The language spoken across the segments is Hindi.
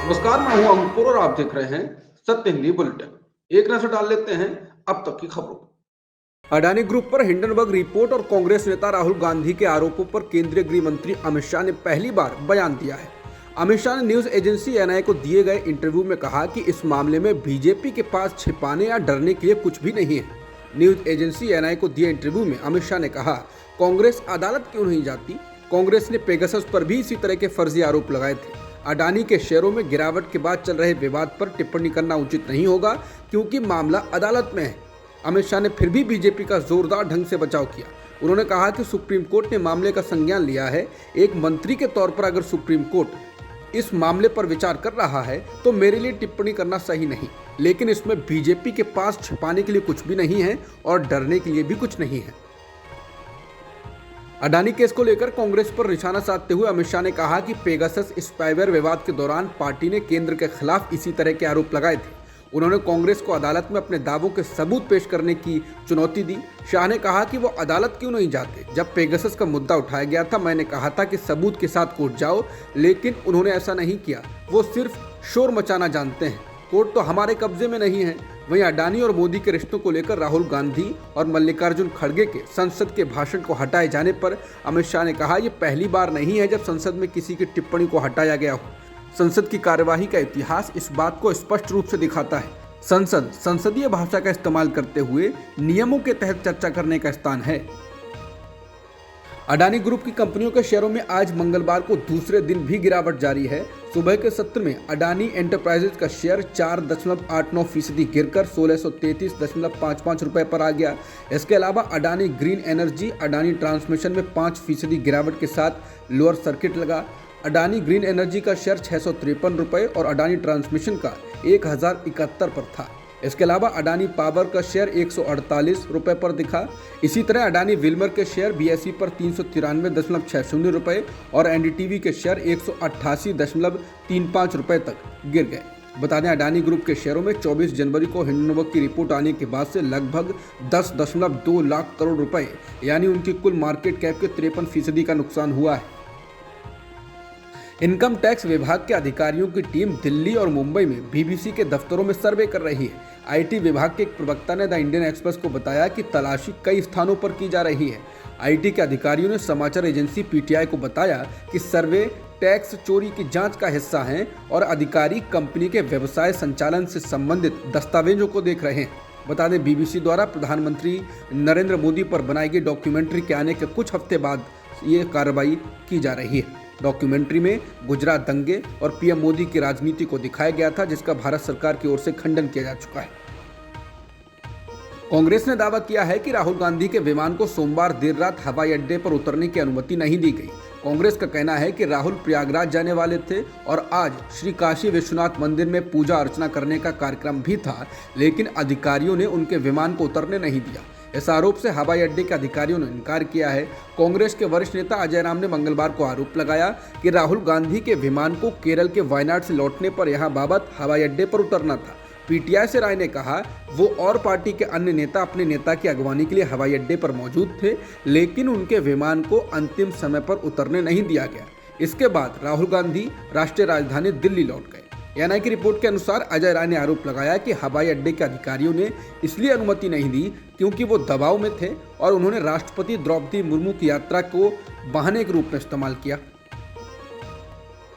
नमस्कार, मैं हूं अंकुर और आप देख रहे हैं सत्य हिंदी बुलेटिन। एक नजर डाल लेते हैं अब तक की खबरों पर। अडानी ग्रुप पर हिंडनबर्ग रिपोर्ट और कांग्रेस नेता राहुल गांधी के आरोपों पर केंद्रीय गृह मंत्री अमित शाह ने पहली बार बयान दिया है। अमित शाह ने न्यूज एजेंसी एनआई को दिए गए इंटरव्यू में कहा कि इस मामले में बीजेपी के पास छिपाने या डरने के लिए कुछ भी नहीं है। न्यूज एजेंसी एनआई को दिए इंटरव्यू में अमित शाह ने कहा, कांग्रेस अदालत क्यों नहीं जाती। कांग्रेस ने पेगासस पर भी इसी तरह के फर्जी आरोप लगाए थे। अडानी के शेयरों में गिरावट के बाद चल रहे विवाद पर टिप्पणी करना उचित नहीं होगा क्योंकि मामला अदालत में है। अमित शाह ने फिर भी बीजेपी का जोरदार ढंग से बचाव किया। उन्होंने कहा कि सुप्रीम कोर्ट ने मामले का संज्ञान लिया है। एक मंत्री के तौर पर अगर सुप्रीम कोर्ट इस मामले पर विचार कर रहा है तो मेरे लिए टिप्पणी करना सही नहीं, लेकिन इसमें बीजेपी के पास छिपाने के लिए कुछ भी नहीं है और डरने के लिए भी कुछ नहीं है। अडानी केस को लेकर कांग्रेस पर निशाना साधते हुए अमित शाह ने कहा कि पेगासस स्पाईवेयर विवाद के दौरान पार्टी ने केंद्र के खिलाफ इसी तरह के आरोप लगाए थे। उन्होंने कांग्रेस को अदालत में अपने दावों के सबूत पेश करने की चुनौती दी। शाह ने कहा कि वो अदालत क्यों नहीं जाते। जब पेगासस का मुद्दा उठाया गया था, मैंने कहा था कि सबूत के साथ कोर्ट जाओ, लेकिन उन्होंने ऐसा नहीं किया। वो सिर्फ शोर मचाना जानते हैं। कोर्ट तो हमारे कब्जे में नहीं है। वहीं अडानी और मोदी के रिश्तों को लेकर राहुल गांधी और मल्लिकार्जुन खड़गे के संसद के भाषण को हटाए जाने पर अमित शाह ने कहा, यह पहली बार नहीं है जब संसद में किसी की टिप्पणी को हटाया गया हो। संसद की कार्यवाही का इतिहास इस बात को स्पष्ट रूप से दिखाता है। संसद संसदीय भाषा का इस्तेमाल करते हुए नियमों के तहत चर्चा करने का स्थान है। अडानी ग्रुप की कंपनियों के शेयरों में आज मंगलवार को दूसरे दिन भी गिरावट जारी है। सुबह के सत्र में अडानी एंटरप्राइजेज का शेयर 4.89% गिरकर 1633.55 रुपए पर आ गया। इसके अलावा Adani green energy, Adani transmission में 5% गिरावट के साथ लोअर सर्किट लगा। अडानी ग्रीन एनर्जी का शेयर 653 रुपए और अडानी ट्रांसमिशन का 1071 पर था। इसके अलावा अडानी पावर का शेयर 148 रुपए पर दिखा। इसी तरह अडानी विल्मर के शेयर बीएसई पर 393.60 रुपए और एनडीटीवी के शेयर 188.35 रुपए तक गिर गए। बता दें, अडानी ग्रुप के शेयरों में 24 जनवरी को हिंडनबर्ग की रिपोर्ट आने के बाद से लगभग 10.2 लाख करोड़ रुपए यानी उनकी कुल मार्केट कैप के 53% का नुकसान हुआ है। इनकम टैक्स विभाग के अधिकारियों की टीम दिल्ली और मुंबई में बीबीसी के दफ्तरों में सर्वे कर रही है। आईटी विभाग के एक प्रवक्ता ने द इंडियन एक्सप्रेस को बताया कि तलाशी कई स्थानों पर की जा रही है। आईटी के अधिकारियों ने समाचार एजेंसी पीटीआई को बताया कि सर्वे टैक्स चोरी की जांच का हिस्सा है और अधिकारी कंपनी के व्यवसाय संचालन से संबंधित दस्तावेजों को देख रहे हैं। बता दें, बीबीसी द्वारा प्रधानमंत्री नरेंद्र मोदी पर बनाई गई डॉक्यूमेंट्री के आने के कुछ हफ्ते बाद ये कार्रवाई की जा रही है। डॉक्यूमेंट्री में गुजरात दंगे और पीएम मोदी की राजनीति को दिखाया गया था, जिसका भारत सरकार की ओर से खंडन किया जा चुका है। कांग्रेस ने दावा किया है कि राहुल गांधी के विमान को सोमवार देर रात हवाई अड्डे पर उतरने की अनुमति नहीं दी गई। कांग्रेस का कहना है कि राहुल प्रयागराज जाने वाले थे और आज श्री काशी विश्वनाथ मंदिर में पूजा अर्चना करने का कार्यक्रम भी था, लेकिन अधिकारियों ने उनके विमान को उतरने नहीं दिया। इस आरोप से हवाई अड्डे के अधिकारियों ने इनकार किया है। कांग्रेस के वरिष्ठ नेता अजय राम ने मंगलवार को आरोप लगाया कि राहुल गांधी के विमान को केरल के वायनाड से लौटने पर यहां बाबत हवाई अड्डे पर उतरना था। पीटीआई से राय ने कहा, वो और पार्टी के अन्य नेता अपने नेता की अगवानी के लिए हवाई अड्डे पर मौजूद थे, लेकिन उनके विमान को अंतिम समय पर उतरने नहीं दिया गया। इसके बाद राहुल गांधी राष्ट्रीय राजधानी दिल्ली लौट गए। एनआई की रिपोर्ट के अनुसार अजय राय ने आरोप लगाया कि हवाई अड्डे के अधिकारियों ने इसलिए अनुमति नहीं दी क्योंकि वो दबाव में थे और उन्होंने राष्ट्रपति द्रौपदी मुर्मू की यात्रा को बहाने के रूप में इस्तेमाल किया।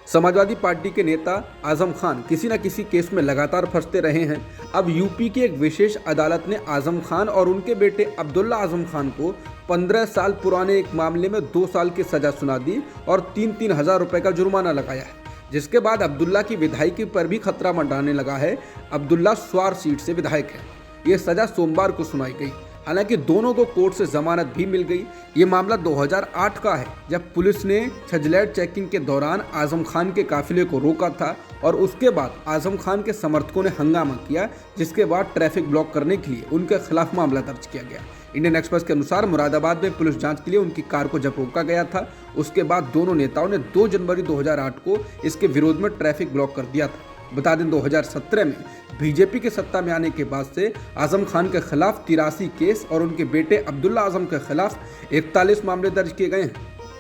समाजवादी पार्टी के नेता आजम खान किसी न किसी केस में लगातार फंसते रहे हैं। अब यूपी की एक विशेष अदालत ने आजम खान और उनके बेटे अब्दुल्ला आजम खान को 15 साल पुराने एक मामले में 2 साल की सजा सुना दी और 3-3 हजार रुपए का जुर्माना लगाया है, जिसके बाद अब्दुल्ला की विधायकी पर भी खतरा मंडराने लगा है। अब्दुल्ला स्वार सीट से विधायक है। ये सजा सोमवार को सुनाई गई। हालांकि दोनों को कोर्ट से जमानत भी मिल गई। ये मामला 2008 का है, जब पुलिस ने छजलैट चेकिंग के दौरान आजम खान के काफिले को रोका था और उसके बाद आजम खान के समर्थकों ने हंगामा किया, जिसके बाद ट्रैफिक ब्लॉक करने के लिए उनके खिलाफ मामला दर्ज किया गया। इंडियन एक्सप्रेस के अनुसार मुरादाबाद में पुलिस जांच के लिए उनकी कार को जब रोका गया था, उसके बाद दोनों नेताओं ने 2 जनवरी 2008 को इसके विरोध में ट्रैफिक ब्लॉक कर दिया था। बता दें, 2017 में बीजेपी के सत्ता में आने के बाद से आजम खान के खिलाफ 83 केस और उनके बेटे अब्दुल्ला आजम के खिलाफ 41 मामले दर्ज किए गए हैं।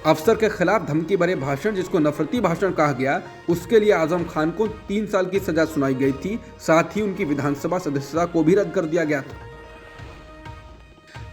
अफसर के खिलाफ धमकी भरे भाषण, जिसको नफरती भाषण कहा गया, उसके लिए आजम खान को 3 साल की सजा सुनाई गई थी। साथ ही उनकी विधानसभा सदस्यता को भी रद्द कर दिया गया था।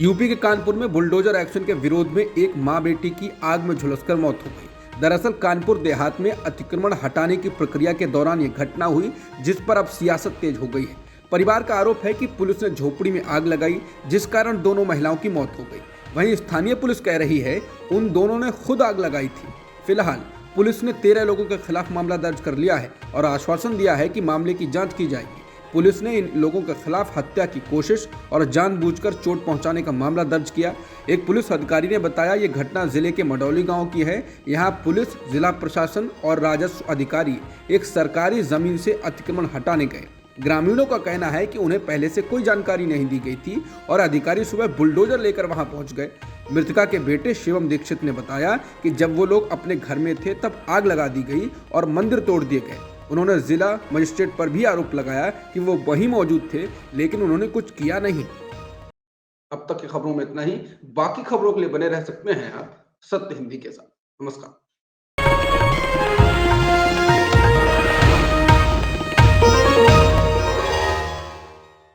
यूपी के कानपुर में बुलडोजर एक्शन के विरोध में एक मां बेटी की आग में झुलसकर मौत हो गई। दरअसल कानपुर देहात में अतिक्रमण हटाने की प्रक्रिया के दौरान ये घटना हुई, जिस पर अब सियासत तेज हो गई है। परिवार का आरोप है कि पुलिस ने झोपड़ी में आग लगाई, जिस कारण दोनों महिलाओं की मौत हो गई। वहीं स्थानीय पुलिस कह रही है उन दोनों ने खुद आग लगाई थी। फिलहाल पुलिस ने 13 लोगों के खिलाफ मामला दर्ज कर लिया है और आश्वासन दिया है कि मामले की जांच की जाएगी। पुलिस ने इन लोगों के खिलाफ हत्या की कोशिश और जानबूझकर चोट पहुंचाने का मामला दर्ज किया। एक पुलिस अधिकारी ने बताया ये घटना जिले के मडौली गांव की है। यहां पुलिस, जिला प्रशासन और राजस्व अधिकारी एक सरकारी जमीन से अतिक्रमण हटाने गए। ग्रामीणों का कहना है कि उन्हें पहले से कोई जानकारी नहीं दी गई थी और अधिकारी सुबह बुलडोजर लेकर वहां पहुंच गए। मृतका के बेटे शिवम दीक्षित ने बताया कि जब वो लोग अपने घर में थे तब आग लगा दी गई और मंदिर तोड़ दिए गए। उन्होंने जिला मजिस्ट्रेट पर भी आरोप लगाया कि वो वहीं मौजूद थे, लेकिन उन्होंने कुछ किया नहीं। अब तक की खबरों में इतना ही। बाकी खबरों के लिए बने रह सकते हैं आप सत्य हिंदी के साथ। नमस्कार।